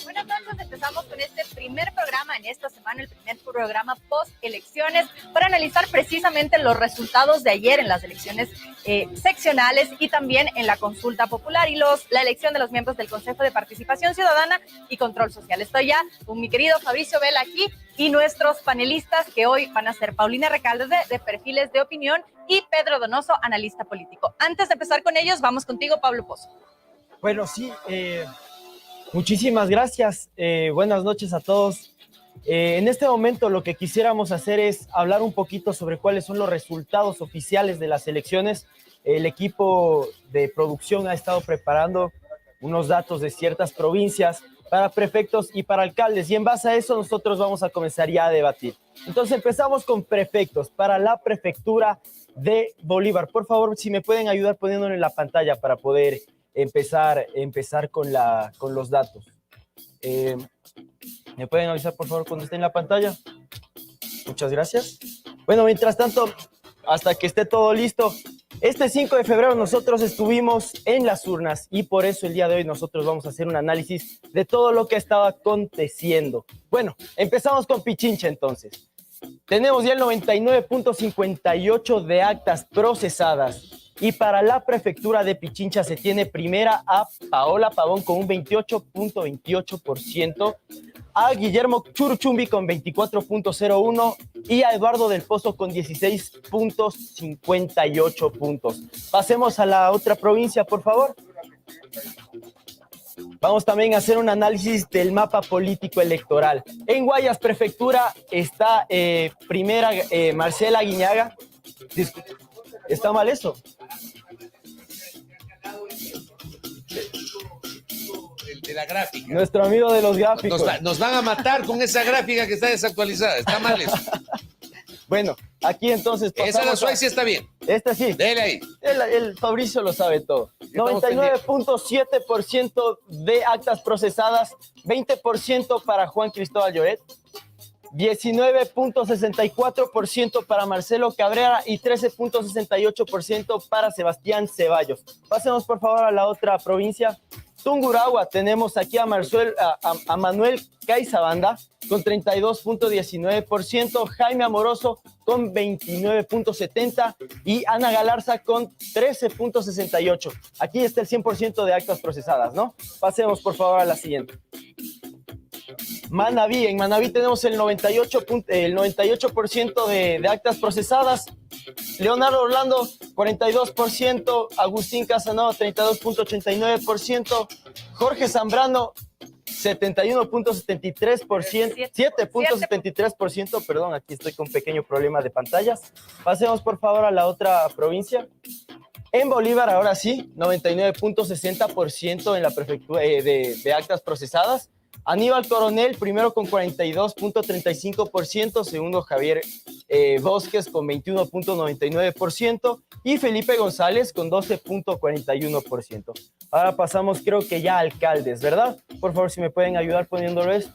Bueno, entonces empezamos con este primer programa en esta semana, el primer programa post-elecciones, para analizar precisamente los resultados de ayer en las elecciones seccionales y también en la consulta popular y la elección de los miembros del Consejo de Participación Ciudadana y Control Social. Estoy ya con mi querido Fabricio Vela aquí y nuestros panelistas que hoy van a ser Paulina Recalde de Perfiles de Opinión y Pedro Donoso, analista político. Antes de empezar con ellos, vamos contigo, Pablo Pozo. Bueno, sí, muchísimas gracias. Buenas noches a todos. En este momento lo que quisiéramos hacer es hablar un poquito sobre cuáles son los resultados oficiales de las elecciones. El equipo de producción ha estado preparando unos datos de ciertas provincias para prefectos y para alcaldes, y en base a eso nosotros vamos a comenzar ya a debatir. Entonces empezamos con prefectos para la prefectura de Bolívar. Por favor, si me pueden ayudar poniéndolo en la pantalla para poder empezar con los datos. ¿Me pueden avisar, por favor, cuando esté en la pantalla? Muchas gracias. Bueno, mientras tanto, hasta que esté todo listo, este 5 de febrero nosotros estuvimos en las urnas y por eso el día de hoy nosotros vamos a hacer un análisis de todo lo que estaba aconteciendo. Bueno, empezamos con Pichincha entonces. Tenemos ya el 99.58 de actas procesadas. Y para la prefectura de Pichincha se tiene primera a Paola Pavón con un 28.28%, a Guillermo Churuchumbi con 24.01% y a Eduardo del Pozo con 16.58 puntos. Pasemos a la otra provincia, por favor. Vamos también a hacer un análisis del mapa político electoral. En Guayas Prefectura está primera Marcela Guiñaga. ¿Está mal eso? De la gráfica. Nuestro amigo de los gráficos. Nos van a matar con esa gráfica que está desactualizada. Está mal eso. Bueno, aquí entonces esa la Suecia está bien. Esta sí. Dele ahí. El Fabricio lo sabe todo. 99.7% de actas procesadas, 20% para Juan Cristóbal Lloret, 19.64% para Marcelo Cabrera y 13.68% para Sebastián Ceballos. Pasemos por favor a la otra provincia. Tungurahua, tenemos aquí a Manuel Caizabanda con 32.19%, Jaime Amoroso con 29.70% y Ana Galarza con 13.68%. Aquí está el 100% de actas procesadas, ¿no? Pasemos por favor a la siguiente. Manaví, en Manaví tenemos el 98% de actas procesadas. Leonardo Orlando, 42%, Agustín Casanova, 32.89%, Jorge Zambrano, 71.73%, 7.73%, perdón, aquí estoy con un pequeño problema de pantallas. Pasemos por favor a la otra provincia. En Bolívar, ahora sí, 99.60% en la prefectura de actas procesadas. Aníbal Coronel, primero con 42.35%, segundo Javier Bosques con 21.99% y Felipe González con 12.41%. Ahora pasamos, creo que ya a alcaldes, ¿verdad? Por favor, si me pueden ayudar poniéndoles.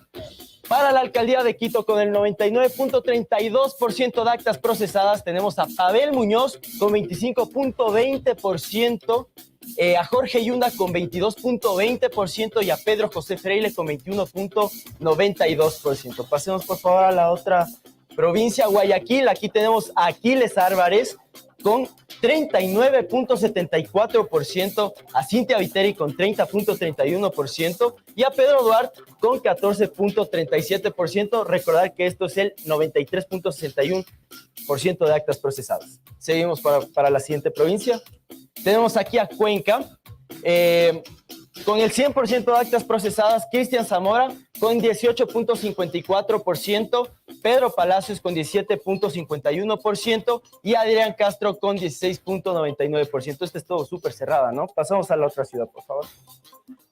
Para la alcaldía de Quito, con el 99.32% de actas procesadas, tenemos a Pavel Muñoz con 25.20%, a Jorge Yunda con 22.20% y a Pedro José Freire con 21.92%. Pasemos por favor a la otra provincia, Guayaquil. Aquí tenemos a Aquiles Álvarez con 39.74%, a Cintia Viteri con 30.31% y a Pedro Duarte con 14.37%. Recordar que esto es el 93.61% de actas procesadas. Seguimos para la siguiente provincia. Tenemos aquí a Cuenca, con el 100% de actas procesadas, Cristian Zamora con 18.54%, Pedro Palacios con 17.51% y Adrián Castro con 16.99%. Este es todo súper cerrada, ¿no? Pasamos a la otra ciudad, por favor.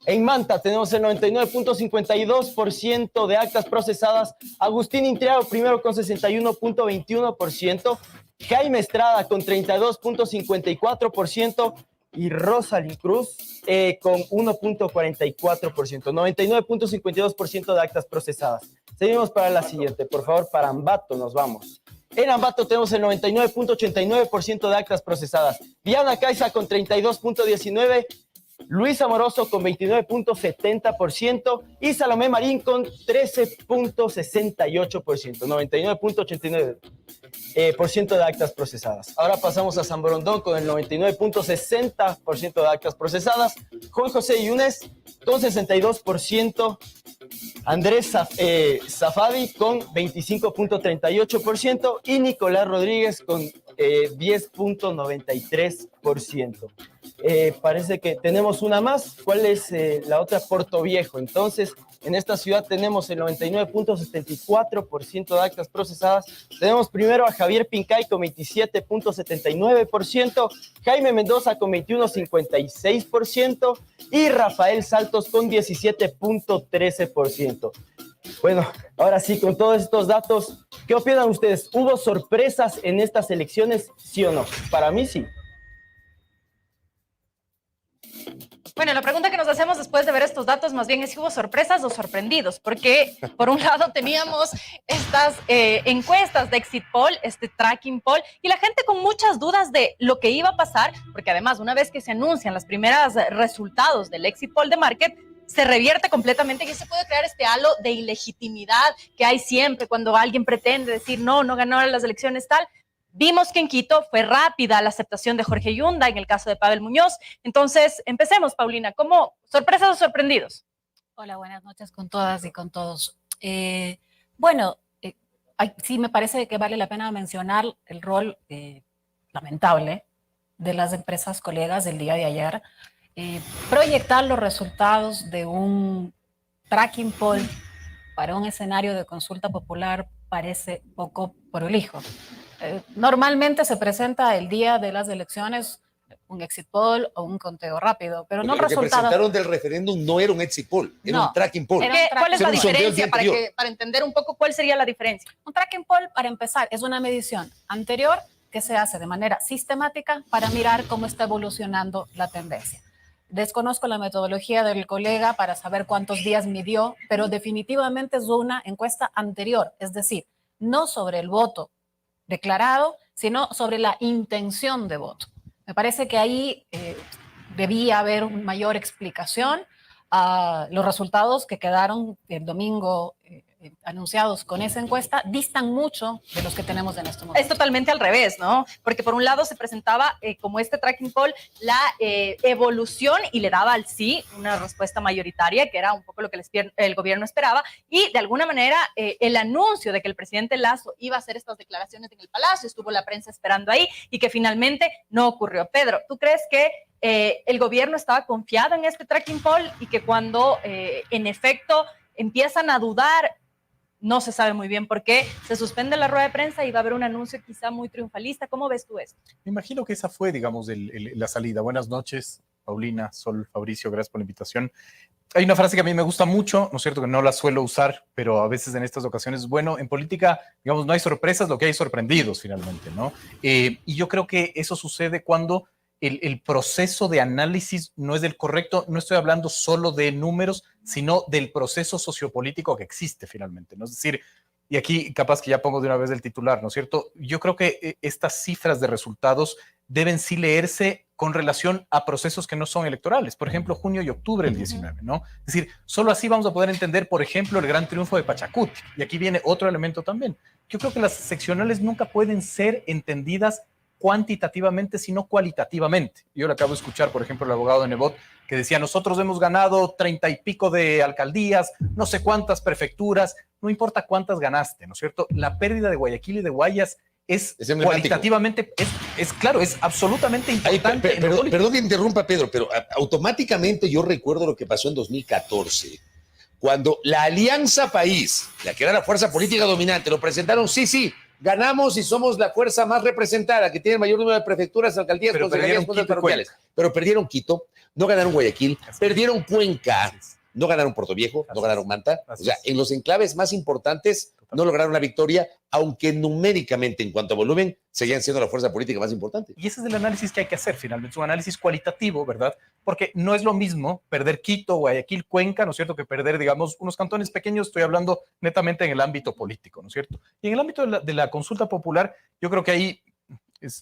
En Manta tenemos el 99.52% de actas procesadas, Agustín Intriago primero con 61.21%, Jaime Estrada con 32.54% y Rosalind Cruz con 1.44%, 99.52% de actas procesadas. Seguimos para la siguiente, por favor, para Ambato nos vamos. En Ambato tenemos el 99.89% de actas procesadas. Diana Caiza con 32.19%, Luis Amoroso con 29.70% y Salomé Marín con 13.68%, 99.89% de actas procesadas. Ahora pasamos a San Borondón con el 99.60% de actas procesadas, Juan José Yunes con 62%, Andrés Zafadi con 25.38% y Nicolás Rodríguez con 10.93%. Parece que tenemos una más. ¿Cuál es la otra? Puerto Viejo. Entonces, en esta ciudad tenemos el 99.74% de actas procesadas. Tenemos primero a Javier Pincay con 27.79%, Jaime Mendoza con 21.56% y Rafael Saltos con 17.13%. Bueno, ahora sí, con todos estos datos, ¿qué opinan ustedes? ¿Hubo sorpresas en estas elecciones, sí o no? Para mí sí. Bueno, la pregunta que nos hacemos después de ver estos datos más bien es si hubo sorpresas o sorprendidos, porque por un lado teníamos estas encuestas de Exit Poll, este tracking poll, y la gente con muchas dudas de lo que iba a pasar, porque además una vez que se anuncian los primeros resultados del Exit Poll de Market, se revierte completamente y se puede crear este halo de ilegitimidad que hay siempre cuando alguien pretende decir no ganó las elecciones tal. Vimos que en Quito fue rápida la aceptación de Jorge Yunda en el caso de Pavel Muñoz. Entonces, empecemos, Paulina. ¿Cómo sorpresas o sorprendidos? Hola, buenas noches con todas y con todos. Sí me parece que vale la pena mencionar el rol lamentable de las empresas colegas del día de ayer. Proyectar los resultados de un tracking poll para un escenario de consulta popular parece poco prolijo. Normalmente se presenta el día de las elecciones un exit poll o un conteo rápido, pero no el resultado. Lo que presentaron del referéndum no era un exit poll, era un tracking poll. ¿Cuál es la diferencia para entender un poco cuál sería la diferencia? Un tracking poll, para empezar, es una medición anterior que se hace de manera sistemática para mirar cómo está evolucionando la tendencia. Desconozco la metodología del colega para saber cuántos días midió, pero definitivamente es una encuesta anterior, es decir, no sobre el voto declarado, sino sobre la intención de voto. Me parece que ahí debía haber una mayor explicación a los resultados que quedaron el domingo anunciados con esa encuesta, distan mucho de los que tenemos en este momento. Es totalmente al revés, ¿no? Porque por un lado se presentaba como este tracking poll la evolución y le daba al sí una respuesta mayoritaria, que era un poco lo que el gobierno esperaba, y de alguna manera el anuncio de que el presidente Lasso iba a hacer estas declaraciones en el Palacio, estuvo la prensa esperando ahí y que finalmente no ocurrió. Pedro, ¿tú crees que el gobierno estaba confiado en este tracking poll y que cuando en efecto empiezan a dudar, no se sabe muy bien por qué, se suspende la rueda de prensa y va a haber un anuncio quizá muy triunfalista? ¿Cómo ves tú esto? Me imagino que esa fue, digamos, la salida. Buenas noches, Paulina, Sol, Fabricio, gracias por la invitación. Hay una frase que a mí me gusta mucho, ¿no es cierto?, que no la suelo usar, pero a veces en estas ocasiones es bueno. En política, digamos, no hay sorpresas, lo que hay sorprendidos finalmente, ¿no? Y yo creo que eso sucede cuando el proceso de análisis no es del correcto. No estoy hablando solo de números, sino del proceso sociopolítico que existe finalmente, ¿no? Es decir, y aquí capaz que ya pongo de una vez el titular, ¿no es cierto? Yo creo que estas cifras de resultados deben sí leerse con relación a procesos que no son electorales. Por ejemplo, junio y octubre del 19, ¿no? Es decir, solo así vamos a poder entender, por ejemplo, el gran triunfo de Pachacuti. Y aquí viene otro elemento también. Yo creo que las seccionales nunca pueden ser entendidas cuantitativamente, sino cualitativamente. Yo le acabo de escuchar, por ejemplo, el abogado de Nebot, que decía, nosotros hemos ganado 30 y pico de alcaldías, no sé cuántas prefecturas, no importa cuántas ganaste, ¿no es cierto? La pérdida de Guayaquil y de Guayas es cualitativamente, es claro, es absolutamente importante. Perdón que interrumpa, Pedro, pero automáticamente yo recuerdo lo que pasó en 2014, cuando la Alianza País, la que era la fuerza política dominante, lo presentaron, sí, ganamos y somos la fuerza más representada, que tiene el mayor número de prefecturas, alcaldías, consejerías, juntas parroquiales. Pero perdieron Quito, no ganaron Guayaquil, perdieron Cuenca, no ganaron Puerto Viejo, no ganaron Manta. O sea, en los enclaves más importantes no lograron la victoria, aunque numéricamente, en cuanto a volumen, seguían siendo la fuerza política más importante. Y ese es el análisis que hay que hacer finalmente, es un análisis cualitativo, ¿verdad? Porque no es lo mismo perder Quito, Guayaquil, Cuenca, ¿no es cierto?, que perder, digamos, unos cantones pequeños. Estoy hablando netamente en el ámbito político, ¿no es cierto? Y en el ámbito de la consulta popular, yo creo que ahí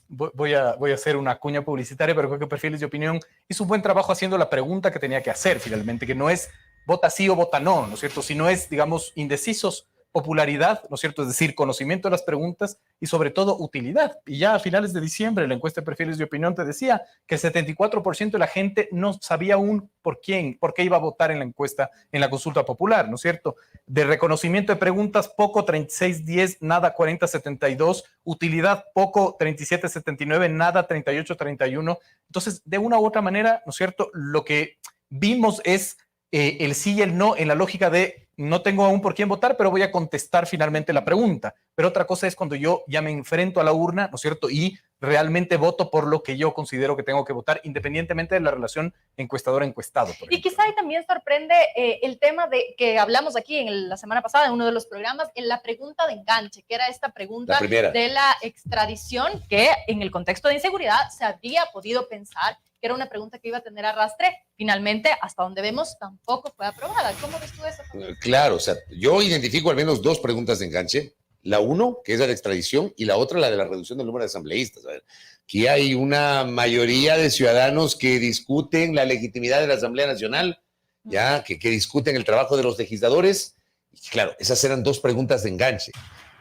voy a hacer una cuña publicitaria, pero creo que Perfiles de Opinión hizo un buen trabajo haciendo la pregunta que tenía que hacer finalmente, que no es vota sí o vota no, ¿no es cierto? Sino es, digamos, indecisos, popularidad, ¿no es cierto? Es decir, conocimiento de las preguntas y sobre todo utilidad. Y ya a finales de diciembre, la encuesta de Perfiles de Opinión te decía que el 74% de la gente no sabía aún por qué iba a votar en la encuesta, en la consulta popular, ¿no es cierto? De reconocimiento de preguntas, poco, 36-10, nada, 40-72, utilidad, poco, 37-79, nada, 38-31. Entonces, de una u otra manera, ¿no es cierto? Lo que vimos es el sí y el no en la lógica de no tengo aún por quién votar, pero voy a contestar finalmente la pregunta. Pero otra cosa es cuando yo ya me enfrento a la urna, ¿no es cierto? Y realmente voto por lo que yo considero que tengo que votar, independientemente de la relación encuestador-encuestado. Y quizá ahí también sorprende el tema de que hablamos aquí la semana pasada en uno de los programas, en la pregunta de enganche, que era esta pregunta de la extradición, que en el contexto de inseguridad se había podido pensar que era una pregunta que iba a tener arrastre. Finalmente, hasta donde vemos, tampoco fue aprobada. ¿Cómo ves tú eso? Claro, o sea, yo identifico al menos dos preguntas de enganche. La uno, que es la de extradición, y la otra, la de la reducción del número de asambleístas. A ver, aquí hay una mayoría de ciudadanos que discuten la legitimidad de la Asamblea Nacional, ya, que discuten el trabajo de los legisladores. Y claro, esas eran dos preguntas de enganche.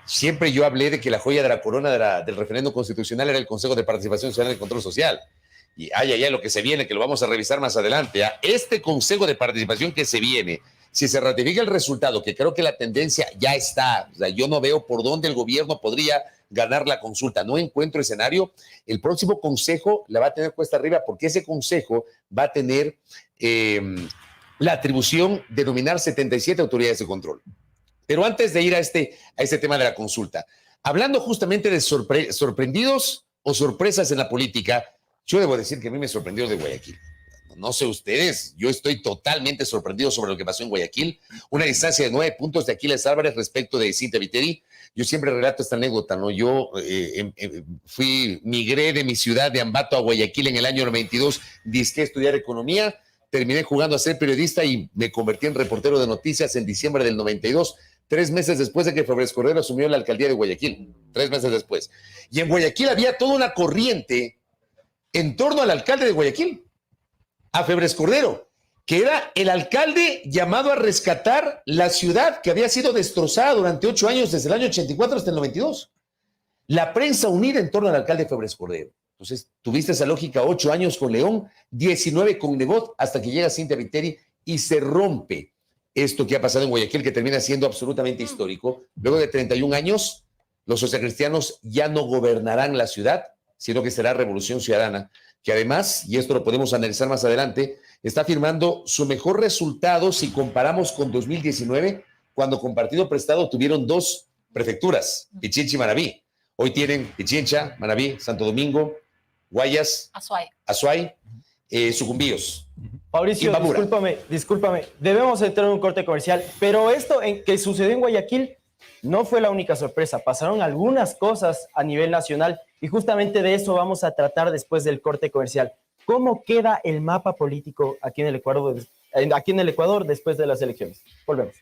Siempre yo hablé de que la joya de la corona del referéndum constitucional era el Consejo de Participación Ciudadana y Control Social. Y lo que se viene, que lo vamos a revisar más adelante. Este Consejo de Participación que se viene, si se ratifica el resultado, que creo que la tendencia ya está, o sea, yo no veo por dónde el gobierno podría ganar la consulta, no encuentro escenario. El próximo consejo la va a tener cuesta arriba porque ese consejo va a tener la atribución de nominar 77 autoridades de control. Pero antes de ir a este tema de la consulta, hablando justamente de sorprendidos o sorpresas en la política, yo debo decir que a mí me sorprendió de Guayaquil. No sé ustedes, yo estoy totalmente sorprendido sobre lo que pasó en Guayaquil. Una distancia de 9 puntos de Aquiles Álvarez respecto de Cintia Viteri. Yo siempre relato esta anécdota, ¿no? Yo migré de mi ciudad de Ambato a Guayaquil en el año 92, disqué estudiar economía, terminé jugando a ser periodista y me convertí en reportero de noticias en diciembre del 92, 3 meses después de que Febres Cordero asumió la alcaldía de Guayaquil, 3 meses después. Y en Guayaquil había toda una corriente en torno al alcalde de Guayaquil, a Febres Cordero, que era el alcalde llamado a rescatar la ciudad que había sido destrozada durante 8 años, desde el año 84 hasta el 92. La prensa unida en torno al alcalde Febres Cordero. Entonces, tuviste esa lógica, 8 años con León, 19 con Nebot, hasta que llega Cintia Viteri y se rompe esto que ha pasado en Guayaquil, que termina siendo absolutamente histórico. Luego de 31 años, los socialcristianos ya no gobernarán la ciudad, sino que será Revolución Ciudadana, que además, y esto lo podemos analizar más adelante, está firmando su mejor resultado si comparamos con 2019, cuando con partido prestado tuvieron 2 prefecturas, Pichincha y Manabí. Hoy tienen Pichincha, Manabí, Santo Domingo, Guayas, Azuay, Sucumbíos. Mauricio, discúlpame, debemos entrar en un corte comercial, pero esto que sucedió en Guayaquil no fue la única sorpresa, pasaron algunas cosas a nivel nacional y justamente de eso vamos a tratar después del corte comercial. ¿Cómo queda el mapa político aquí en el Ecuador después de las elecciones? Volvemos.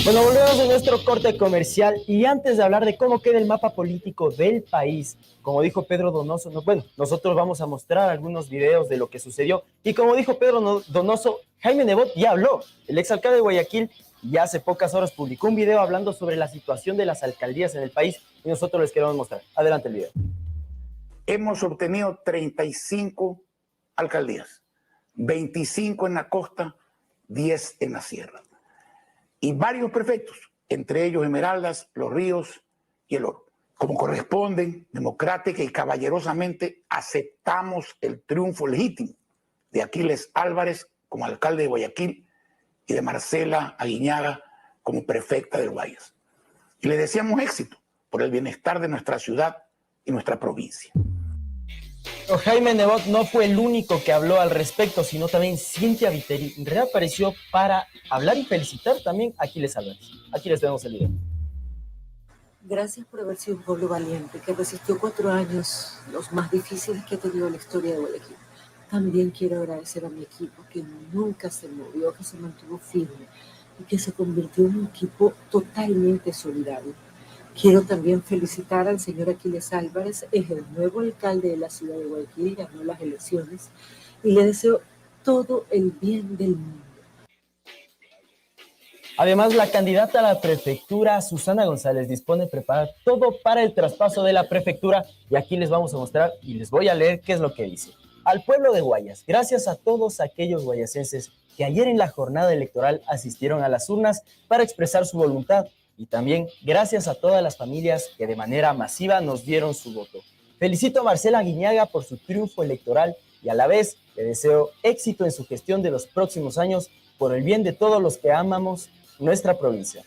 Bueno, volvemos a nuestro corte comercial y antes de hablar de cómo queda el mapa político del país, como dijo Pedro Donoso, nosotros vamos a mostrar algunos videos de lo que sucedió y como dijo Pedro Donoso, Jaime Nebot ya habló, el exalcalde de Guayaquil ya hace pocas horas publicó un video hablando sobre la situación de las alcaldías en el país y nosotros les queremos mostrar. Adelante el video. Hemos obtenido 35 alcaldías, 25 en la costa, 10 en la sierra. Y varios prefectos, entre ellos Esmeraldas, Los Ríos y El Oro. Como corresponden, democrática y caballerosamente aceptamos el triunfo legítimo de Aquiles Álvarez como alcalde de Guayaquil y de Marcela Aguiñaga como prefecta del Guayas. Y le deseamos éxito por el bienestar de nuestra ciudad y nuestra provincia. Jaime Nebot no fue el único que habló al respecto, sino también Cintia Viteri reapareció para hablar y felicitar también a Aquiles Álvarez. Aquí les vemos el video. Gracias por haber sido un pueblo valiente que resistió 4 años, los más difíciles que ha tenido la historia de Guayaquil. También quiero agradecer a mi equipo que nunca se movió, que se mantuvo firme y que se convirtió en un equipo totalmente solidario. Quiero también felicitar al señor Aquiles Álvarez, es el nuevo alcalde de la ciudad de Guayaquil, ganó las elecciones y le deseo todo el bien del mundo. Además, la candidata a la prefectura, Susana González, dispone de preparar todo para el traspaso de la prefectura y aquí les vamos a mostrar y les voy a leer qué es lo que dice. Al pueblo de Guayas, gracias a todos aquellos guayasenses que ayer en la jornada electoral asistieron a las urnas para expresar su voluntad y también gracias a todas las familias que de manera masiva nos dieron su voto. Felicito a Marcela Guiñaga por su triunfo electoral y a la vez le deseo éxito en su gestión de los próximos años por el bien de todos los que amamos nuestra provincia.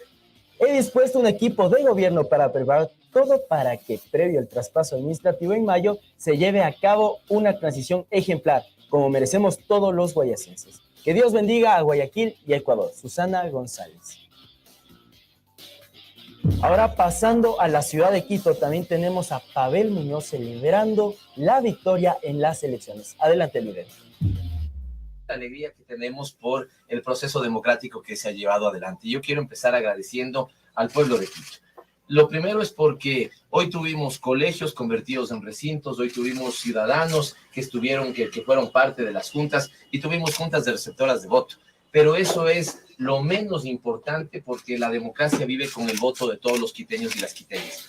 He dispuesto un equipo de gobierno para preparar todo para que, previo al traspaso administrativo en mayo, se lleve a cabo una transición ejemplar, como merecemos todos los guayasenses. Que Dios bendiga a Guayaquil y a Ecuador. Susana González. Ahora pasando a la ciudad de Quito, también tenemos a Pavel Muñoz celebrando la victoria en las elecciones. Adelante, líder. La alegría que tenemos por el proceso democrático que se ha llevado adelante. Yo quiero empezar agradeciendo al pueblo de Quito. Lo primero es porque hoy tuvimos colegios convertidos en recintos, hoy tuvimos ciudadanos que fueron parte de las juntas y tuvimos juntas de receptoras de voto. Pero eso es lo menos importante porque la democracia vive con el voto de todos los quiteños y las quiteñas.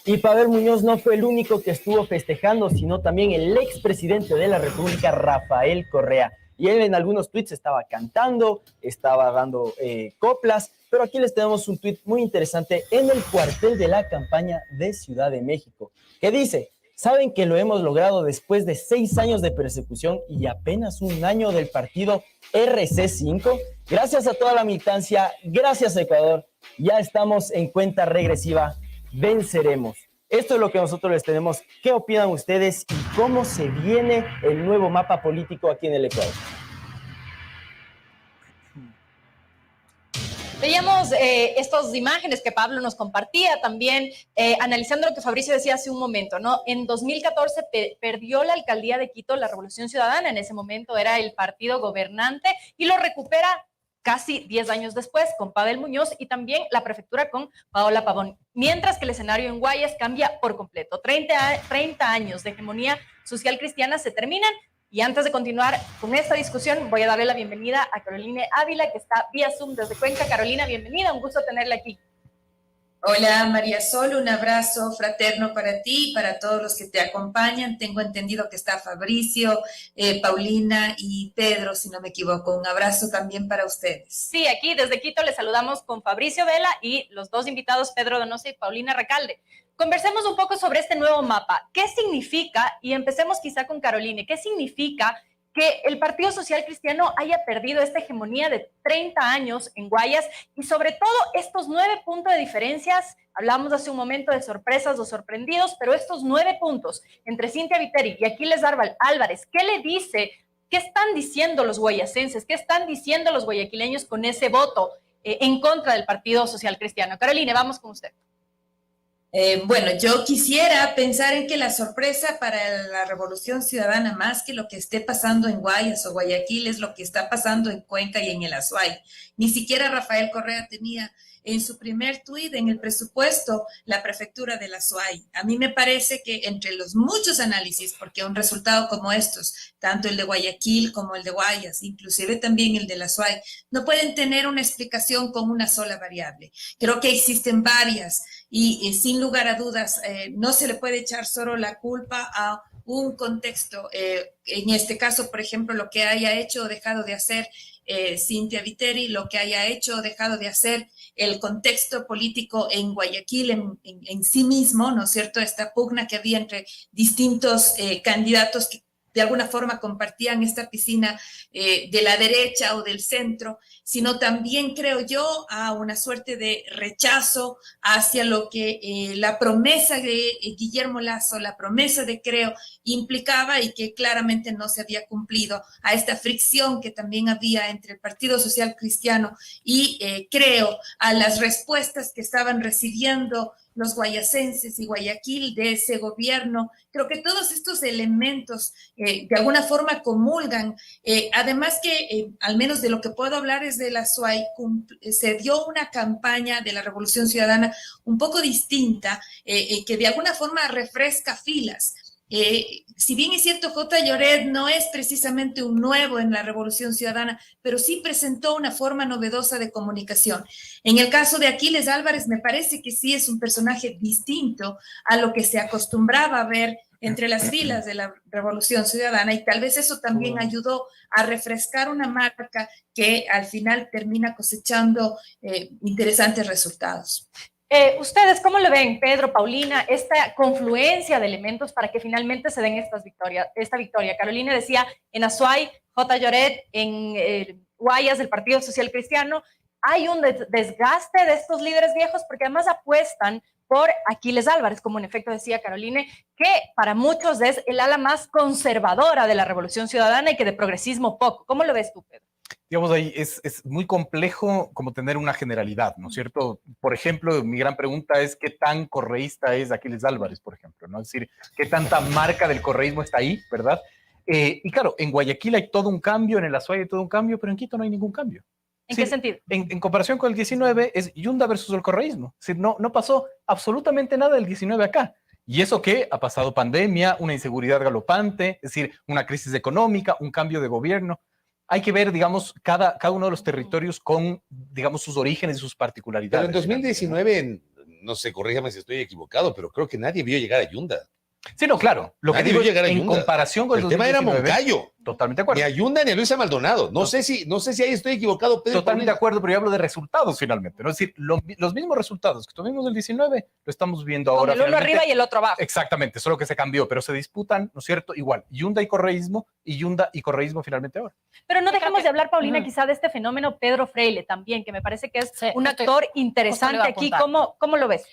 Y Pavel Muñoz no fue el único que estuvo festejando, sino también el expresidente de la República, Rafael Correa. Y él en algunos tweets estaba cantando, estaba dando coplas, pero aquí les tenemos un tweet muy interesante en el cuartel de la campaña de Ciudad de México, que dice: ¿saben que lo hemos logrado después de 6 años de persecución y apenas 1 año del partido RC5? Gracias a toda la militancia, gracias a Ecuador, ya estamos en cuenta regresiva. Venceremos. Esto es lo que nosotros les tenemos. ¿Qué opinan ustedes y cómo se viene el nuevo mapa político aquí en el Ecuador? Veíamos estas imágenes que Pablo nos compartía también, analizando lo que Fabricio decía hace un momento, ¿no? En 2014 perdió la alcaldía de Quito la Revolución Ciudadana, en ese momento era el partido gobernante, y lo recupera casi 10 años después con Pavel Muñoz y también la prefectura con Paola Pavón. Mientras que el escenario en Guayas cambia por completo. 30 años de hegemonía social cristiana se terminan. Y antes de continuar con esta discusión, voy a darle la bienvenida a Carolina Ávila, que está vía Zoom desde Cuenca. Carolina, bienvenida, un gusto tenerla aquí. Hola María Sol, un abrazo fraterno para ti y para todos los que te acompañan. Tengo entendido que está Fabricio, Paulina y Pedro, si no me equivoco. Un abrazo también para ustedes. Sí, aquí desde Quito les saludamos con Fabricio Vela y los dos invitados, Pedro Donoso y Paulina Recalde. Conversemos un poco sobre este nuevo mapa. ¿Qué significa? Y empecemos quizá con Carolina. ¿Qué significa que el Partido Social Cristiano haya perdido esta hegemonía de 30 años en Guayas y sobre todo estos 9 puntos de diferencias? Hablamos hace un momento de sorpresas o sorprendidos, pero estos 9 puntos entre Cintia Viteri y Aquiles Álvarez, ¿qué le dice? ¿Qué están diciendo los guayasenses? ¿Qué están diciendo los guayaquileños con ese voto en contra del Partido Social Cristiano? Carolina, vamos con usted. Bueno, yo quisiera pensar en que la sorpresa para la Revolución Ciudadana, más que lo que esté pasando en Guayas o Guayaquil, es lo que está pasando en Cuenca y en el Azuay. Ni siquiera Rafael Correa tenía en su primer tuit en el presupuesto la prefectura del Azuay. A mí me parece que entre los muchos análisis, porque un resultado como estos, tanto el de Guayaquil como el de Guayas, inclusive también el del Azuay, no pueden tener una explicación con una sola variable. Creo que existen varias y sin lugar a dudas no se le puede echar solo la culpa a un contexto. En este caso, por ejemplo, lo que haya hecho o dejado de hacer Cintia Viteri, lo que haya hecho o dejado de hacer el contexto político en Guayaquil en sí mismo, ¿no es cierto? Esta pugna que había entre distintos candidatos que de alguna forma compartían esta piscina de la derecha o del centro, sino también, creo yo, a una suerte de rechazo hacia lo que la promesa de Guillermo Lasso, la promesa de Creo, implicaba y que claramente no se había cumplido, a esta fricción que también había entre el Partido Social Cristiano y Creo, a las respuestas que estaban recibiendo los guayacenses y Guayaquil de ese gobierno. Creo que todos estos elementos de alguna forma comulgan. Además que, al menos de lo que puedo hablar es de la SUAY, se dio una campaña de la Revolución Ciudadana un poco distinta, que de alguna forma refresca filas. Si bien es cierto, J. Lloret no es precisamente un nuevo en la Revolución Ciudadana, pero sí presentó una forma novedosa de comunicación. En el caso de Aquiles Álvarez, me parece que sí es un personaje distinto a lo que se acostumbraba a ver entre las filas de la Revolución Ciudadana, y tal vez eso también ayudó a refrescar una marca que al final termina cosechando interesantes resultados. ¿Ustedes cómo le ven, Pedro, Paulina, esta confluencia de elementos para que finalmente se den esta victoria? Carolina decía, en Azuay, J. Lloret, en Guayas, del Partido Social Cristiano, hay un desgaste de estos líderes viejos porque además apuestan por Aquiles Álvarez, como en efecto decía Carolina, que para muchos es el ala más conservadora de la Revolución Ciudadana y que de progresismo poco. ¿Cómo lo ves tú, Pedro? Digamos, ahí es muy complejo como tener una generalidad, ¿no es cierto? Por ejemplo, mi gran pregunta es qué tan correísta es Aquiles Álvarez, por ejemplo, ¿no? Es decir, qué tanta marca del correísmo está ahí, ¿verdad? Y claro, en Guayaquil hay todo un cambio, en el Azuay hay todo un cambio, pero en Quito no hay ningún cambio. ¿En qué sentido? En comparación con el 19 es Yunda versus el correísmo. Es decir, no pasó absolutamente nada del 19 acá. Y eso que ha pasado pandemia, una inseguridad galopante, es decir, una crisis económica, un cambio de gobierno. Hay que ver, digamos, cada uno de los territorios con, digamos, sus orígenes y sus particularidades. Pero en 2019, no sé, corríjame si estoy equivocado, pero creo que nadie vio llegar a Yunda. Sí, no, claro. Lo que digo, en comparación con el tema era Moncayo. Totalmente de acuerdo. Ni a Yunda ni a Luisa Maldonado. No sé si ahí estoy equivocado, Pedro. Totalmente de acuerdo, pero yo hablo de resultados finalmente, ¿no? Es decir, los mismos resultados que tuvimos el 19 lo estamos viendo ahora. Con el uno arriba y el otro abajo. Exactamente, solo que se cambió, pero se disputan, ¿no es cierto? Igual, Yunda y correísmo, y Yunda y correísmo finalmente ahora. Pero no dejemos de hablar, Paulina, quizá de este fenómeno Pedro Freile también, que me parece que es un actor interesante aquí. ¿Cómo lo ves?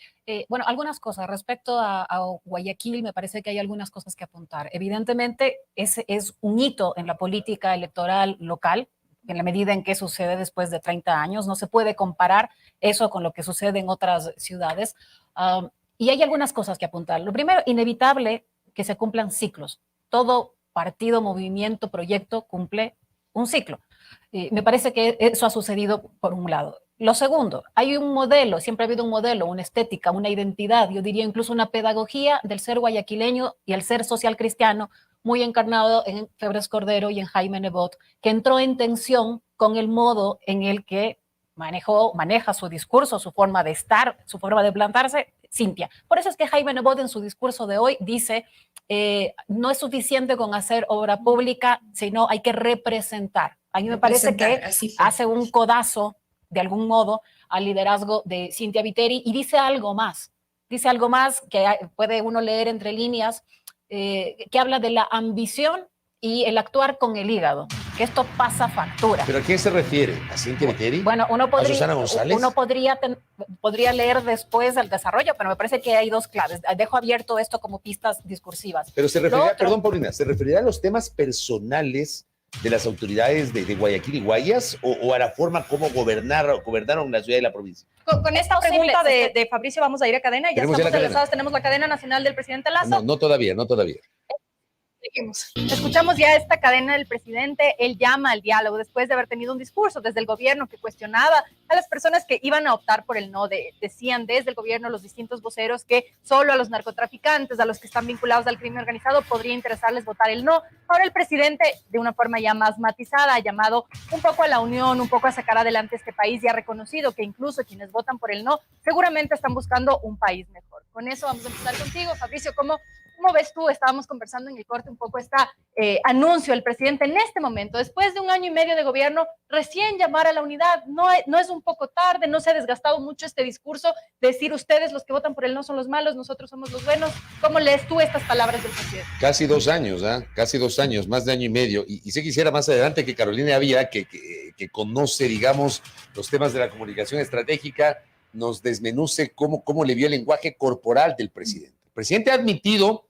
Bueno, algunas cosas. Respecto a Guayaquil, me parece que hay algunas cosas que apuntar. Evidentemente, ese es un hito en la política electoral local, en la medida en que sucede después de 30 años. No se puede comparar eso con lo que sucede en otras ciudades. Y hay algunas cosas que apuntar. Lo primero, inevitable que se cumplan ciclos. Todo partido, movimiento, proyecto cumple un ciclo. Me parece que eso ha sucedido por un lado. Lo segundo, hay un modelo, siempre ha habido un modelo, una estética, una identidad, yo diría incluso una pedagogía del ser guayaquileño y el ser social cristiano, muy encarnado en Febres Cordero y en Jaime Nebot, que entró en tensión con el modo en el que maneja su discurso, su forma de estar, su forma de plantarse, Cintia. Por eso es que Jaime Nebot en su discurso de hoy dice, no es suficiente con hacer obra pública, sino hay que representar. A mí me parece que hace un codazo de algún modo al liderazgo de Cintia Viteri y dice algo más que puede uno leer entre líneas, que habla de la ambición y el actuar con el hígado, que esto pasa factura. ¿Pero a quién se refiere? ¿A Cintia Viteri? Bueno, ¿A Susana González? Uno podría leer después el desarrollo, pero me parece que hay dos claves. Dejo abierto esto como pistas discursivas. Pero se referirá, perdón, Paulina, ¿se referirá a los temas personales de las autoridades de Guayaquil y Guayas o a la forma como gobernaron la ciudad y la provincia? Con esta pregunta de Fabricio vamos a ir a cadena. Ya estamos enlazados, tenemos la cadena nacional del presidente Lazo. No todavía. Escuchamos ya esta cadena del presidente. Él llama al diálogo después de haber tenido un discurso desde el gobierno que cuestionaba a las personas que iban a optar por el no. Decían desde el gobierno los distintos voceros que solo a los narcotraficantes, a los que están vinculados al crimen organizado, podría interesarles votar el no. Ahora el presidente, de una forma ya más matizada, ha llamado un poco a la unión, un poco a sacar adelante este país y ha reconocido que incluso quienes votan por el no seguramente están buscando un país mejor. Con eso vamos a empezar contigo, Fabricio. ¿Cómo ves tú? Estábamos conversando en el corte un poco este anuncio del presidente en este momento, después de 1 año y medio de gobierno, recién llamar a la unidad. No es un poco tarde, no se ha desgastado mucho este discurso, decir ustedes los que votan por el no son los malos, nosotros somos los buenos. ¿Cómo lees tú estas palabras del presidente? Casi 2 años, casi 2 años, más de 1 año y medio. Y sí quisiera más adelante que Carolina Avila, que conoce, digamos, los temas de la comunicación estratégica, nos desmenuce cómo le vio el lenguaje corporal del presidente. El presidente ha admitido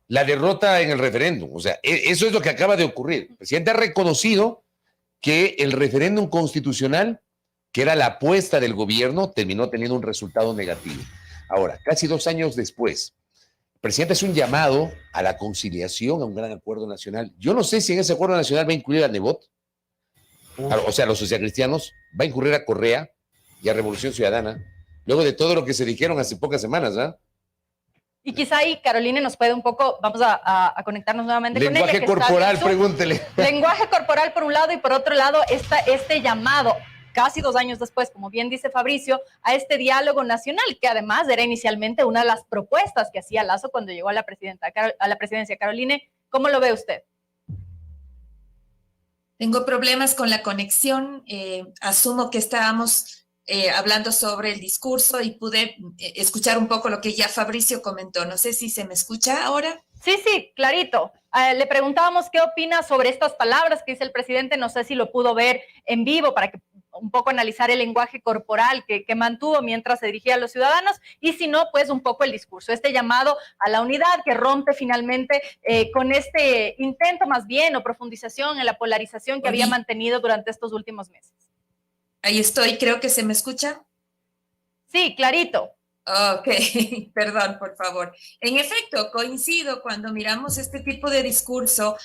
la derrota en el referéndum. O sea, eso es lo que acaba de ocurrir. El presidente ha reconocido que el referéndum constitucional, que era la apuesta del gobierno, terminó teniendo un resultado negativo. Ahora, casi 2 años después, el presidente hace un llamado a la conciliación, a un gran acuerdo nacional. Yo no sé si en ese acuerdo nacional va a incluir a Nebot, o sea, a los socialcristianos, va a incluir a Correa y a Revolución Ciudadana, luego de todo lo que se dijeron hace pocas semanas, ¿ah? Y quizá ahí Carolina nos puede un poco, vamos a conectarnos nuevamente con ella. Lenguaje corporal, pregúntele. Lenguaje corporal por un lado y por otro lado este llamado, casi 2 años después, como bien dice Fabricio, a este diálogo nacional, que además era inicialmente una de las propuestas que hacía Lazo cuando llegó a la presidencia. Carolina, ¿cómo lo ve usted? Tengo problemas con la conexión. Asumo que estábamos hablando sobre el discurso y pude escuchar un poco lo que ya Fabricio comentó. No sé si se me escucha ahora. Sí, clarito. Le preguntábamos qué opina sobre estas palabras que dice el presidente. No sé si lo pudo ver en vivo para que un poco analizar el lenguaje corporal que mantuvo mientras se dirigía a los ciudadanos, y si no, pues un poco el discurso, este llamado a la unidad que rompe finalmente con este intento más bien o profundización en la polarización que había mantenido durante estos últimos meses. Ahí estoy, creo que se me escucha. Sí, clarito. Ok, perdón, por favor. En efecto, coincido cuando miramos este tipo de discurso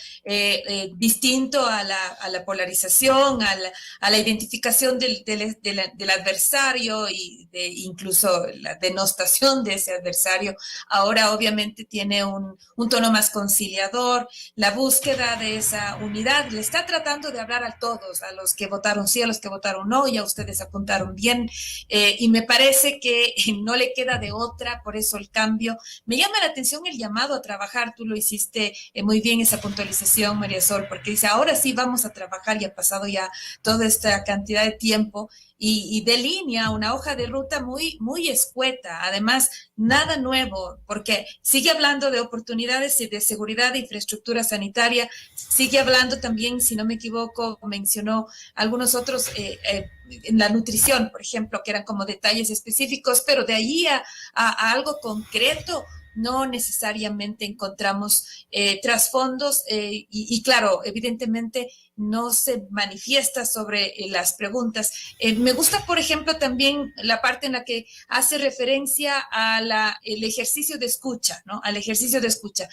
distinto a la polarización, a la identificación del adversario y incluso la denostación de ese adversario. Ahora obviamente tiene un tono más conciliador, la búsqueda de esa unidad. Le está tratando de hablar a todos, a los que votaron sí, a los que votaron no, ya ustedes apuntaron bien, y me parece que no le queda de otra, por eso el cambio. Me llama la atención el llamado a trabajar, tú lo hiciste muy bien esa puntualización, María Sol, porque dice, ahora sí vamos a trabajar, y ha pasado ya toda esta cantidad de tiempo, y delinea una hoja de ruta muy, muy escueta, además nada nuevo, porque sigue hablando de oportunidades y de seguridad de infraestructura sanitaria, sigue hablando también, si no me equivoco, mencionó algunos otros en la nutrición, por ejemplo, que eran como detalles específicos, pero de ahí a algo concreto no necesariamente encontramos trasfondos y claro, evidentemente no se manifiesta sobre las preguntas. Me gusta, por ejemplo, también la parte en la que hace referencia a el ejercicio de escucha, ¿no? Al ejercicio de escucha,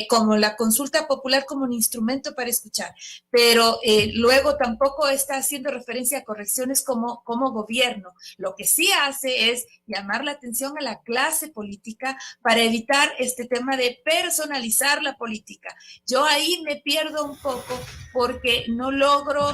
como la consulta popular como un instrumento para escuchar, pero luego tampoco está haciendo referencia a correcciones como gobierno. Lo que sí hace es llamar la atención a la clase política para evitar este tema de personalizar la política. Yo ahí me pierdo un poco porque no logro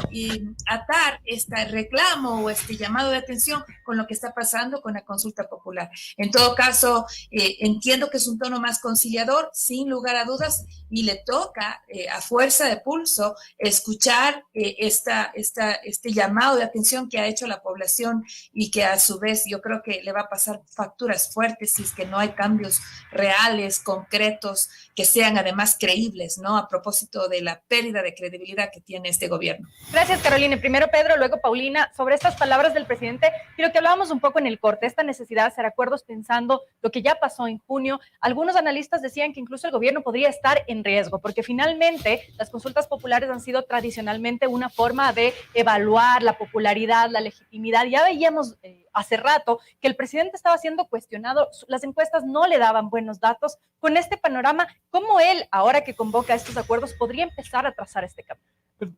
atar este reclamo o este llamado de atención con lo que está pasando con la consulta popular. En todo caso, entiendo que es un tono más conciliador, sin lugar a dudas, y le toca a fuerza de pulso escuchar este llamado de atención que ha hecho la población y que a su vez yo creo que le va a pasar facturas fuertes si es que no hay cambios reales, concretos, que sean además creíbles, ¿no? A propósito de la pérdida de credibilidad que tiene este gobierno. Gracias, Carolina. Primero Pedro, luego Paulina. Sobre estas palabras del presidente y lo que hablábamos un poco en el corte, esta necesidad de hacer acuerdos pensando lo que ya pasó en junio. Algunos analistas decían que incluso el gobierno podría estar en riesgo, porque finalmente las consultas populares han sido tradicionalmente una forma de evaluar la popularidad, la legitimidad. Ya veíamos hace rato que el presidente estaba siendo cuestionado, las encuestas no le daban buenos datos. Con este panorama, ¿cómo él, ahora que convoca estos acuerdos, podría empezar a trazar este camino?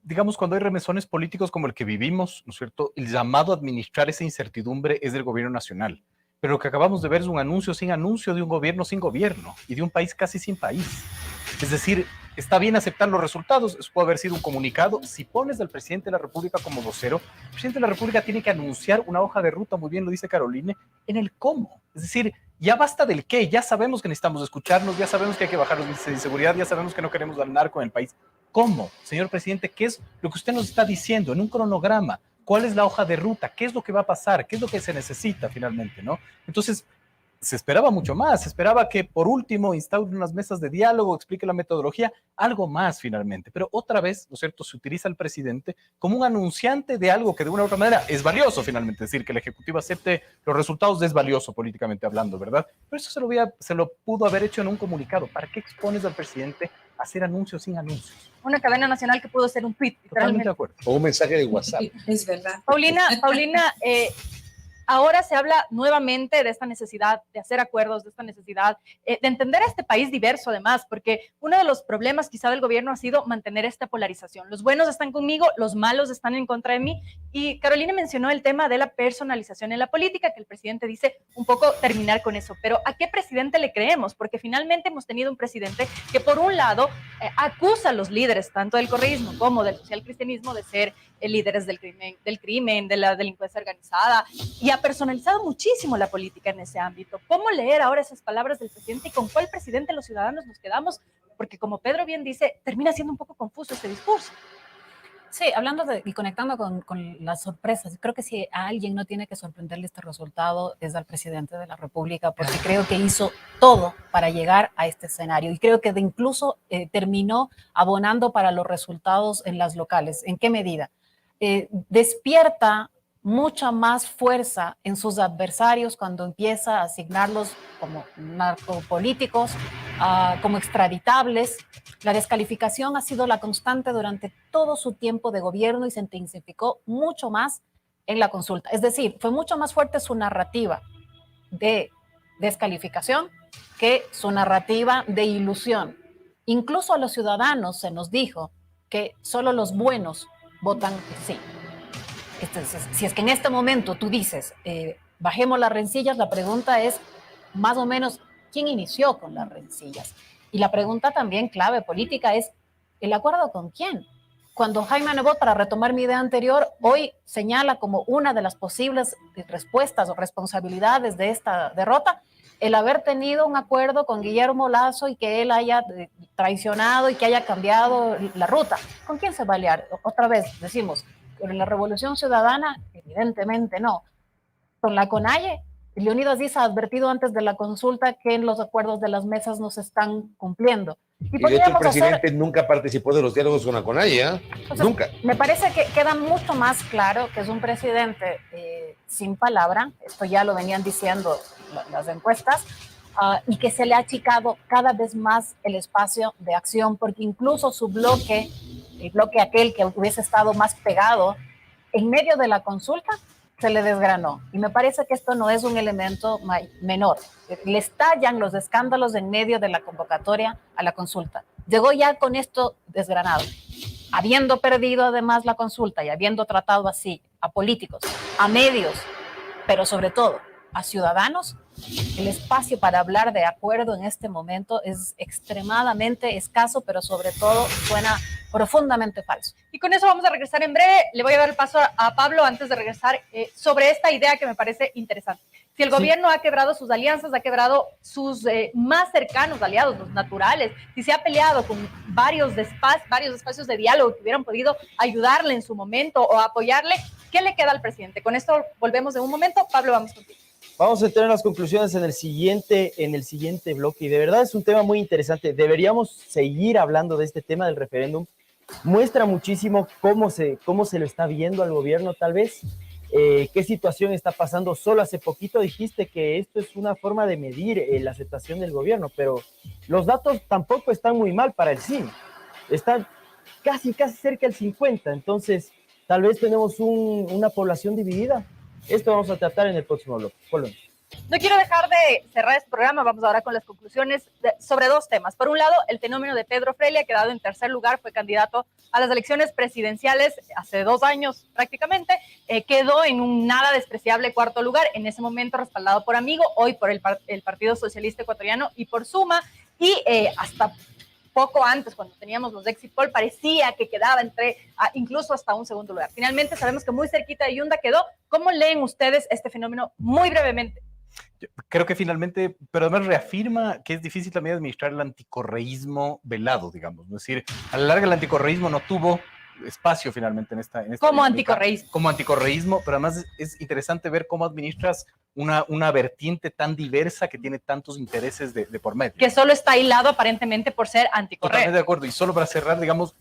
Digamos, cuando hay remesones políticos como el que vivimos, ¿no es cierto?, el llamado a administrar esa incertidumbre es del gobierno nacional. Pero lo que acabamos de ver es un anuncio sin anuncio de un gobierno sin gobierno y de un país casi sin país. Es decir, está bien aceptar los resultados, eso puede haber sido un comunicado. Si pones al presidente de la República como vocero, el presidente de la República tiene que anunciar una hoja de ruta, muy bien lo dice Caroline, en el cómo. Es decir, ya basta del qué, ya sabemos que necesitamos escucharnos, ya sabemos que hay que bajar los índices de inseguridad, ya sabemos que no queremos al narco en el país. ¿Cómo, señor presidente? ¿Qué es lo que usted nos está diciendo en un cronograma? ¿Cuál es la hoja de ruta? ¿Qué es lo que va a pasar? ¿Qué es lo que se necesita finalmente, no? Entonces, se esperaba mucho más, se esperaba que por último instaure unas mesas de diálogo, explique la metodología, algo más finalmente, pero otra vez, ¿no es cierto?, se utiliza al presidente como un anunciante de algo que de una u otra manera es valioso finalmente, es decir, que el Ejecutivo acepte los resultados es valioso políticamente hablando, ¿verdad? Pero eso se lo pudo haber hecho en un comunicado. ¿Para qué expones al presidente a hacer anuncios sin anuncios? Una cadena nacional que pudo ser un tweet, Totalmente de acuerdo. O un mensaje de WhatsApp. Es verdad. Paulina, ahora se habla nuevamente de esta necesidad de hacer acuerdos, de esta necesidad de entender a este país diverso además, porque uno de los problemas quizá del gobierno ha sido mantener esta polarización. Los buenos están conmigo, los malos están en contra de mí. Y Carolina mencionó el tema de la personalización en la política, que el presidente dice un poco terminar con eso. Pero ¿a qué presidente le creemos? Porque finalmente hemos tenido un presidente que por un lado acusa a los líderes, tanto del correísmo como del socialcristianismo, de ser líderes del crimen, de la delincuencia organizada, y ha personalizado muchísimo la política en ese ámbito. ¿Cómo leer ahora esas palabras del presidente y con cuál presidente los ciudadanos nos quedamos? Porque como Pedro bien dice, termina siendo un poco confuso este discurso. Sí, hablando y conectando con las sorpresas, creo que si a alguien no tiene que sorprenderle este resultado es al presidente de la República, porque creo que hizo todo para llegar a este escenario y creo que incluso terminó abonando para los resultados en las locales. ¿En qué medida? Despierta mucha más fuerza en sus adversarios cuando empieza a asignarlos como narcopolíticos, como extraditables. La descalificación ha sido la constante durante todo su tiempo de gobierno y se intensificó mucho más en la consulta. Es decir, fue mucho más fuerte su narrativa de descalificación que su narrativa de ilusión. Incluso a los ciudadanos se nos dijo que solo los buenos votan sí. Entonces, si es que en este momento tú dices, bajemos las rencillas, la pregunta es más o menos, ¿quién inició con las rencillas? Y la pregunta también clave política es, ¿el acuerdo con quién? Cuando Jaime Nebot, para retomar mi idea anterior, hoy señala como una de las posibles respuestas o responsabilidades de esta derrota, el haber tenido un acuerdo con Guillermo Lasso y que él haya traicionado y que haya cambiado la ruta. ¿Con quién se va a aliar? Otra vez decimos, ¿con la Revolución Ciudadana? Evidentemente no. ¿Con la CONAIE? Leonidas Díaz ha advertido antes de la consulta que en los acuerdos de las mesas no se están cumpliendo. Y de hecho el presidente nunca participó de los diálogos con la CONAIE, ¿eh? Nunca. Me parece que queda mucho más claro que es un presidente sin palabra, esto ya lo venían diciendo las encuestas, y que se le ha achicado cada vez más el espacio de acción, porque incluso su bloque, el bloque aquel que hubiese estado más pegado, en medio de la consulta, se le desgranó. Y me parece que esto no es un elemento menor. Le estallan los escándalos en medio de la convocatoria a la consulta. Llegó ya con esto desgranado. Habiendo perdido además la consulta y habiendo tratado así a políticos, a medios, pero sobre todo a ciudadanos, el espacio para hablar de acuerdo en este momento es extremadamente escaso, pero sobre todo suena profundamente falso. Y con eso vamos a regresar en breve. Le voy a dar el paso a Pablo antes de regresar sobre esta idea que me parece interesante. Si el gobierno ha quebrado sus alianzas, ha quebrado sus más cercanos aliados, los naturales, si se ha peleado con varios espacios de diálogo que hubieran podido ayudarle en su momento o apoyarle, ¿qué le queda al presidente? Con esto volvemos en un momento. Pablo, vamos contigo. Vamos a entrar en las conclusiones en el siguiente bloque, y de verdad es un tema muy interesante. Deberíamos seguir hablando de este tema del referéndum. Muestra muchísimo cómo se lo está viendo al gobierno, tal vez, qué situación está pasando. Solo hace poquito dijiste que esto es una forma de medir la aceptación del gobierno, pero los datos tampoco están muy mal para el sí. Están casi cerca del 50, entonces tal vez tenemos una población dividida. Esto vamos a tratar en el próximo bloque. Volvemos. No quiero dejar de cerrar este programa. Vamos ahora con las conclusiones sobre dos temas. Por un lado, el fenómeno de Pedro Freile ha quedado en tercer lugar, fue candidato a las elecciones presidenciales hace 2 años prácticamente, quedó en un nada despreciable cuarto lugar, en ese momento respaldado por Amigo, hoy por el Partido Socialista Ecuatoriano y por Suma, y hasta poco antes, cuando teníamos los exit poll, parecía que quedaba incluso hasta un segundo lugar. Finalmente sabemos que muy cerquita de Yunda quedó. ¿Cómo leen ustedes este fenómeno muy brevemente? Yo creo que finalmente, pero además reafirma que es difícil también administrar el anticorreísmo velado, digamos. Es decir, a la larga el anticorreísmo no tuvo espacio finalmente en esta como anticorreísmo. Como anticorreísmo, pero además es interesante ver cómo administras una vertiente tan diversa que tiene tantos intereses de por medio. Que solo está hilado aparentemente por ser anticorreo. Totalmente de acuerdo. Y solo para cerrar, digamos,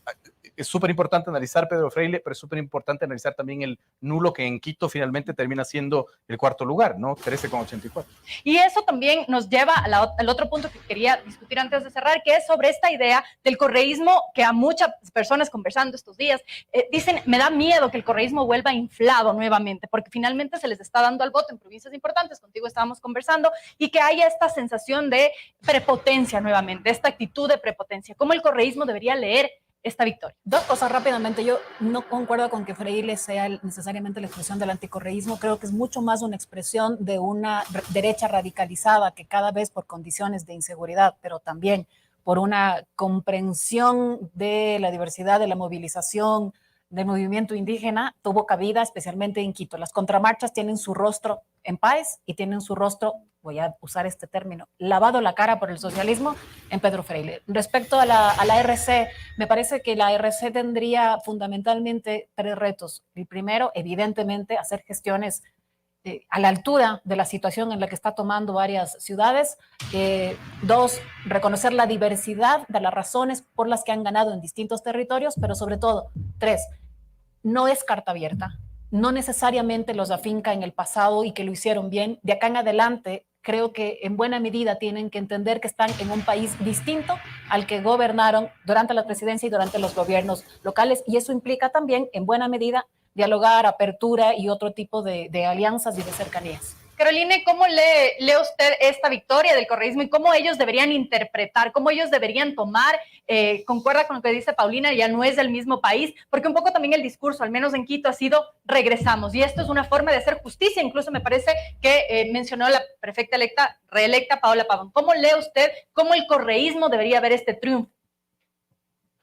es súper importante analizar Pedro Freile, pero es súper importante analizar también el nulo que en Quito finalmente termina siendo el cuarto lugar, ¿no? 13,84. Y eso también nos lleva al otro punto que quería discutir antes de cerrar, que es sobre esta idea del correísmo, que a muchas personas conversando estos días dicen, me da miedo que el correísmo vuelva inflado nuevamente, porque finalmente se les está dando al voto en provincias importantes, contigo estábamos conversando, y que haya esta sensación de prepotencia nuevamente, esta actitud de prepotencia. ¿Cómo el correísmo debería leer esta victoria? Dos cosas rápidamente. Yo no concuerdo con que Freile sea necesariamente la expresión del anticorreísmo. Creo que es mucho más una expresión de una derecha radicalizada que cada vez por condiciones de inseguridad, pero también por una comprensión de la diversidad, de la movilización, del movimiento indígena, tuvo cabida especialmente en Quito. Las contramarchas tienen su rostro en Páez y tienen su rostro, voy a usar este término, lavado la cara por el socialismo en Pedro Freile. Respecto a la RC, me parece que la RC tendría fundamentalmente tres retos. El primero, evidentemente, hacer gestiones a la altura de la situación en la que está tomando varias ciudades. Dos, reconocer la diversidad de las razones por las que han ganado en distintos territorios, pero sobre todo, tres, no es carta abierta. No necesariamente los afinca en el pasado y que lo hicieron bien. De acá en adelante, creo que en buena medida tienen que entender que están en un país distinto al que gobernaron durante la presidencia y durante los gobiernos locales, y eso implica también, en buena medida, dialogar, apertura y otro tipo de alianzas y de cercanías. Caroline, ¿cómo lee usted esta victoria del correísmo y cómo ellos deberían interpretar, cómo ellos deberían tomar? Concuerda con lo que dice Paulina, ya no es del mismo país, porque un poco también el discurso, al menos en Quito, ha sido regresamos, y esto es una forma de hacer justicia. Incluso me parece que mencionó la prefecta reelecta Paola Pavón. ¿Cómo lee usted cómo el correísmo debería ver este triunfo?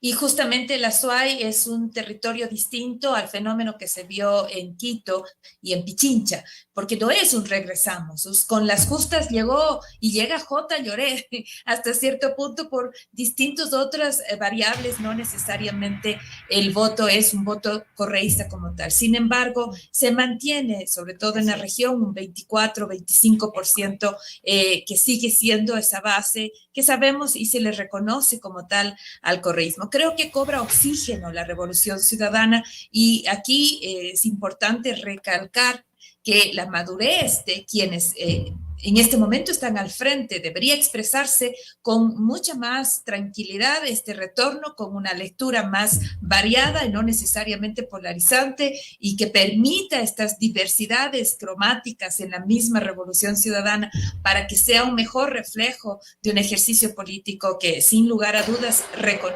Y justamente la SUAY es un territorio distinto al fenómeno que se vio en Quito y en Pichincha, porque no es un regresamos. Con las justas llegó y llega J. Lloré hasta cierto punto por distintas otras variables, no necesariamente el voto es un voto correísta como tal. Sin embargo, se mantiene, sobre todo en la región, un 24-25% que sigue siendo esa base que sabemos y se le reconoce como tal al correísmo. Creo que cobra oxígeno la Revolución Ciudadana, y aquí es importante recalcar que la madurez de quienes en este momento están al frente debería expresarse con mucha más tranquilidad, este retorno con una lectura más variada y no necesariamente polarizante, y que permita estas diversidades cromáticas en la misma Revolución Ciudadana para que sea un mejor reflejo de un ejercicio político que sin lugar a dudas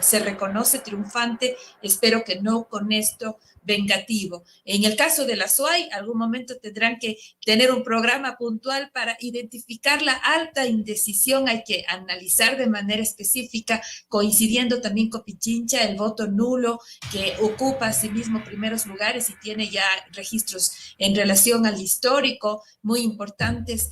se reconoce triunfante. Espero que no con esto vengativo. En el caso de la SUAY, algún momento tendrán que tener un programa puntual para identificar la alta indecisión. Hay que analizar de manera específica, coincidiendo también con Pichincha, el voto nulo que ocupa a sí mismo primeros lugares y tiene ya registros en relación al histórico muy importantes.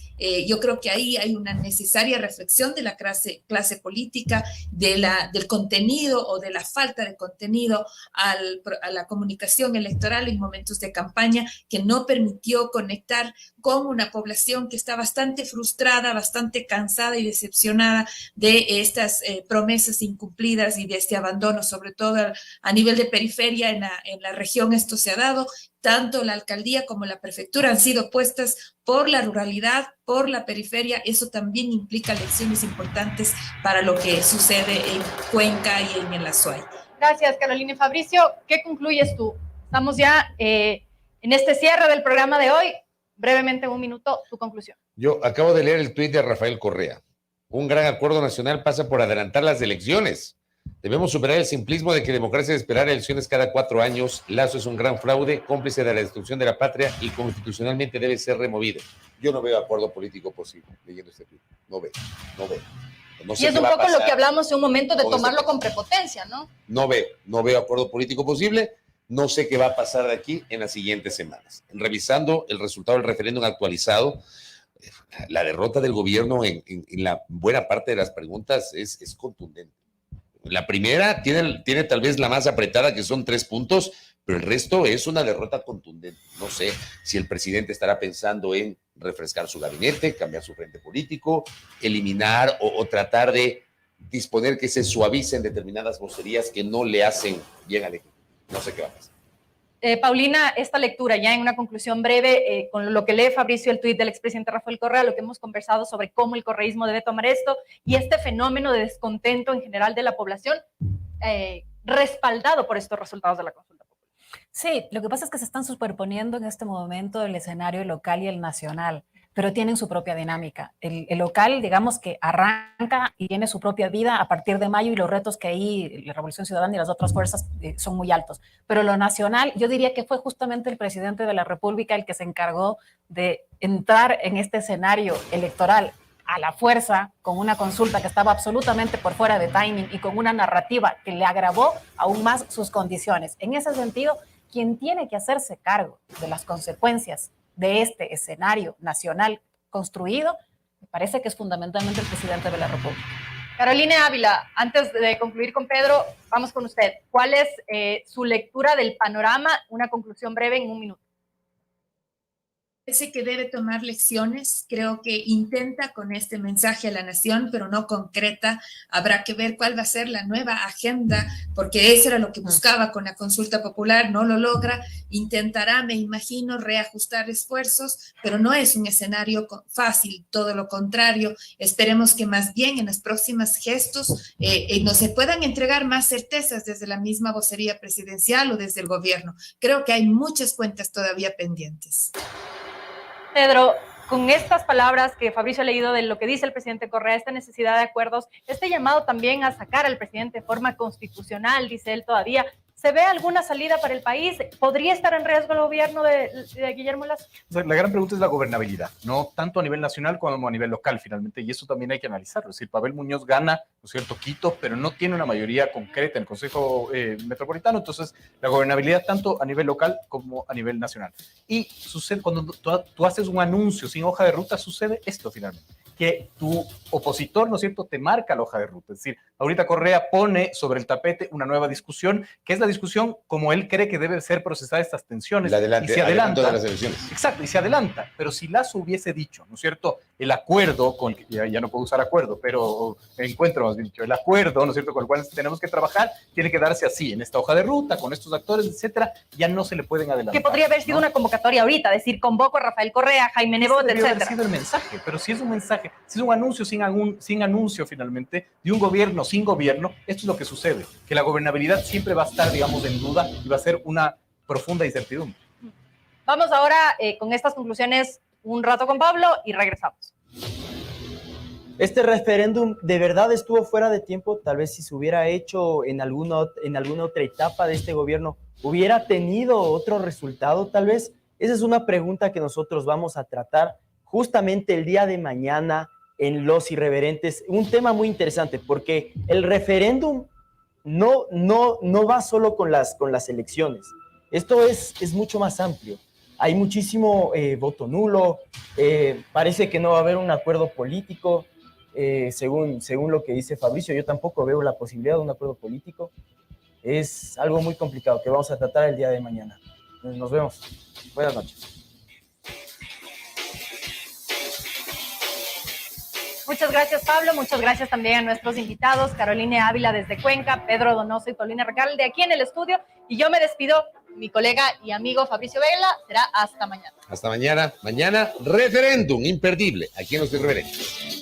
Yo creo que ahí hay una necesaria reflexión de la clase política, del contenido o de la falta de contenido a la comunicación electoral en momentos de campaña, que no permitió conectar con una población que está bastante frustrada, bastante cansada y decepcionada de estas promesas incumplidas y de este abandono, sobre todo a nivel de periferia en la región. Esto se ha dado. Tanto la alcaldía como la prefectura han sido puestas por la ruralidad, por la periferia. Eso también implica lecciones importantes para lo que sucede en Cuenca y en el Azuay. Gracias, Carolina. Fabricio, ¿qué concluyes tú? Estamos ya en este cierre del programa de hoy. Brevemente, un minuto, tu conclusión. Yo acabo de leer el tuit de Rafael Correa. Un gran acuerdo nacional pasa por adelantar las elecciones. Debemos superar el simplismo de que democracia es esperar elecciones cada 4 años. Lazo es un gran fraude, cómplice de la destrucción de la patria y constitucionalmente debe ser removido. Yo no veo acuerdo político posible leyendo este tuit. No veo. No sé, y es un poco lo que hablamos en un momento de tomarlo con prepotencia, ¿no? No veo acuerdo político posible. No sé qué va a pasar de aquí en las siguientes semanas. Revisando el resultado del referéndum actualizado, la derrota del gobierno en la buena parte de las preguntas es contundente. La primera tiene tal vez la más apretada, que son 3 puntos, pero el resto es una derrota contundente. No sé si el presidente estará pensando en refrescar su gabinete, cambiar su frente político, eliminar o tratar de disponer que se suavicen determinadas vocerías que no le hacen bien al Ejecutivo. No sé qué va a pasar. Paulina, esta lectura, ya en una conclusión breve, con lo que lee Fabricio, el tuit del expresidente Rafael Correa, lo que hemos conversado sobre cómo el correísmo debe tomar esto y este fenómeno de descontento en general de la población, respaldado por estos resultados de la consulta popular. Sí, lo que pasa es que se están superponiendo en este momento el escenario local y el nacional, pero tienen su propia dinámica. El local, digamos que arranca y tiene su propia vida a partir de mayo y los retos que ahí la Revolución Ciudadana y las otras fuerzas son muy altos. Pero lo nacional, yo diría que fue justamente el presidente de la República el que se encargó de entrar en este escenario electoral a la fuerza, con una consulta que estaba absolutamente por fuera de timing y con una narrativa que le agravó aún más sus condiciones. En ese sentido, quien tiene que hacerse cargo de las consecuencias de este escenario nacional construido, me parece que es fundamentalmente el presidente de la República. Carolina Ávila, antes de concluir con Pedro, vamos con usted. ¿Cuál es su lectura del panorama? Una conclusión breve en un minuto. Parece que debe tomar lecciones, creo que intenta con este mensaje a la nación, pero no concreta. Habrá que ver cuál va a ser la nueva agenda, porque eso era lo que buscaba con la consulta popular, no lo logra. Intentará, me imagino, reajustar esfuerzos, pero no es un escenario fácil, todo lo contrario. Esperemos que más bien en los próximos gestos nos se puedan entregar más certezas desde la misma vocería presidencial o desde el gobierno. Creo que hay muchas cuentas todavía pendientes. Pedro, con estas palabras que Fabricio ha leído de lo que dice el presidente Correa, esta necesidad de acuerdos, este llamado también a sacar al presidente de forma constitucional, dice él todavía, ¿se ve alguna salida para el país? ¿Podría estar en riesgo el gobierno de Guillermo Lasso? La gran pregunta es la gobernabilidad, no tanto a nivel nacional como a nivel local finalmente, y eso también hay que analizarlo. Es decir, Pavel Muñoz gana, ¿no es cierto?, Quito, pero no tiene una mayoría concreta en el Consejo Metropolitano, entonces la gobernabilidad tanto a nivel local como a nivel nacional. Y sucede, cuando tú haces un anuncio sin hoja de ruta, sucede esto finalmente, que tu opositor, ¿no es cierto?, te marca la hoja de ruta. Es decir, ahorita Correa pone sobre el tapete una nueva discusión, que es la discusión como él cree que debe ser procesada estas tensiones. Y se adelanta de las elecciones. Exacto, y se adelanta. Pero si Lasso hubiese dicho, ¿no es cierto?, el acuerdo, con ya no puedo usar acuerdo, pero encuentro más bien dicho, el acuerdo, ¿no es cierto?, con el cual tenemos que trabajar, tiene que darse así, en esta hoja de ruta, con estos actores, etcétera, ya no se le pueden adelantar. Que podría haber sido una convocatoria ahorita, decir, convoco a Rafael Correa, Jaime Nebot, etcétera. Haber sido el mensaje, pero si es un mensaje, si es un anuncio sin anuncio finalmente, de un gobierno sin gobierno, esto es lo que sucede, que la gobernabilidad siempre va a estar, digamos, en duda y va a ser una profunda incertidumbre. Vamos ahora con estas conclusiones un rato con Pablo y regresamos. Este referéndum de verdad estuvo fuera de tiempo. Tal vez si se hubiera hecho en alguna otra etapa de este gobierno, ¿hubiera tenido otro resultado tal vez? Esa es una pregunta que nosotros vamos a tratar justamente el día de mañana en Los Irreverentes. Un tema muy interesante porque el referéndum no va solo con las elecciones. Esto es mucho más amplio. Hay muchísimo voto nulo, parece que no va a haber un acuerdo político, según lo que dice Fabricio. Yo tampoco veo la posibilidad de un acuerdo político. Es algo muy complicado que vamos a tratar el día de mañana. Nos vemos. Buenas noches. Muchas gracias, Pablo. Muchas gracias también a nuestros invitados, Carolina Ávila desde Cuenca, Pedro Donoso y Paulina Recalde aquí en el estudio. Y yo me despido, mi colega y amigo Fabricio Vela. Será hasta mañana. Hasta mañana. Mañana, referéndum imperdible aquí en Los Irreverentes.